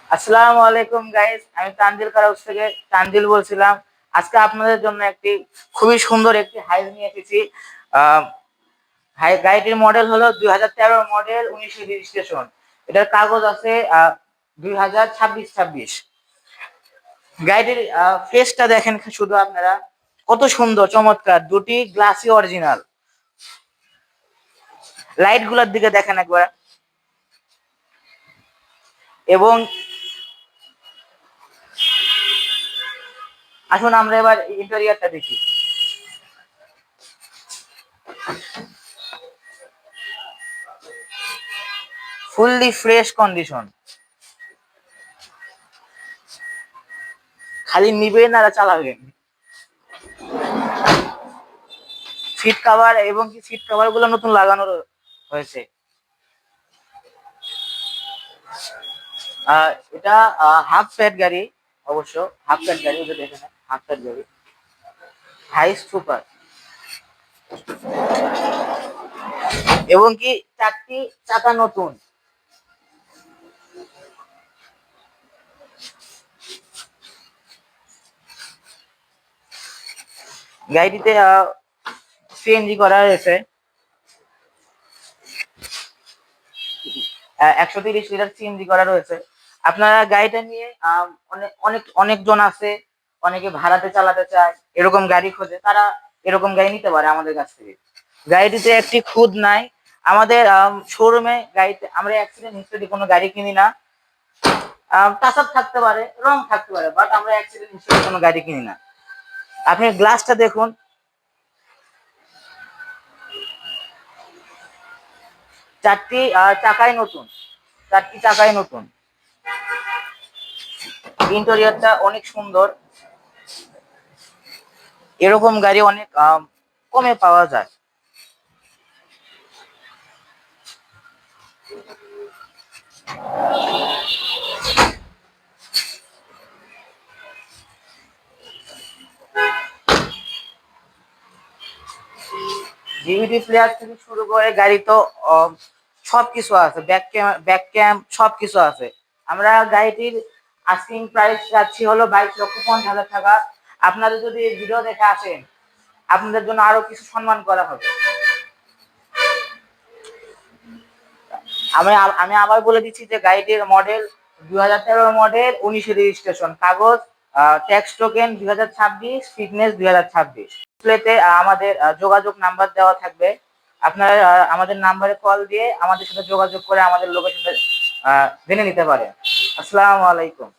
আসসালামু আলাইকুম গাইস, আমি তানজিল কারাউস থেকে তানজিল বলছিলাম। আজকে আপনাদের জন্য একটি খুবই সুন্দর একটি হাইস নিয়ে এসেছি। আহ, গাড়িটির মডেল হলো 2013 মডেল, 19 রেজিস্ট্রেশন। এটার কাগজ আছে 2026। গাড়িটির ফেসটা দেখেন শুধু আপনারা, কত সুন্দর চমৎকার, দুটি গ্লাসি অরিজিনাল। লাইট গুলার দিকে দেখেন একবার। এবং আসুন আমরা এবার ইন্টেরিয়রটা দেখি। ফুললি ফ্রেশ কন্ডিশন, খালি নিবেন আর চালাবেন। সিট কভার এবং কি সিট কভার গুলো নতুন লাগানো হয়েছে। এটা হাফ প্যাড গাড়ি, অবশ্য হাফ প্যাড গাড়ি, ওটা দেখে না, হাফ প্যাড গাড়ি, হাই সুপার। এবং কি চারটি চাকা নতুন। গাড়িটিতে সিএনজি করা রয়েছে। 130 লিটার সিএনজি করা রয়েছে। আপনারা গাড়িটা নিয়ে অনেক অনেক অনেকজন আছে, অনেকে ভাড়াতে চালাতে চায়, এরকম গাড়ি খোঁজে, তারা এরকম গাড়ি নিতে পারে আমাদের কাছ থেকে। গাড়িটিতে একটি খুদ নাই। আমাদের শোরুমে গাড়িতে আমরা অ্যাক্সিডেন্ট হিস্টরি কোনো গাড়ি কিনি না। টাচ আপ থাকতে পারে, রং থাকতে পারে, বাট আমরা অ্যাক্সিডেন্ট হিস্টরি কোনো গাড়ি কিনি না। আপনি গ্লাসটা দেখুন, চারটি চাকাই নতুন, চারটি চাকাই নতুন। ইন্টেরিয়রটা অনেক সুন্দর। এরকম গাড়ি অনেক কমে পাওয়া যায়। ডিভিডি প্লেয়ার থেকে শুরু করে গাড়ি তো সবকিছু আছে, ব্যাক ক্যাম সবকিছু আছে। আমরা গাড়িটির আস্কিং প্রাইস যাচ্ছি হলো 22,50,000 টাকা। আপনারা যদি ভিডিও দেখে আসেন, আপনাদের জন্য আরো কিছু সম্মান করা হবে। আমি আমি আবার বলে দিচ্ছি যে গাড়িটির মডেল 2013 মডেল, 19 রেজিস্ট্রেশন, কাগজ ট্যাক্স টোকেন 2026, ফিটনেস 2026। প্লেতে আমাদের যোগাযোগ নাম্বার দেওয়া থাকবে। আপনারা আমাদের নাম্বারে কল দিয়ে আমাদের সাথে যোগাযোগ করে আমাদের লোকেশনটা জেনে নিতে পারেন। আসসালামু আলাইকুম।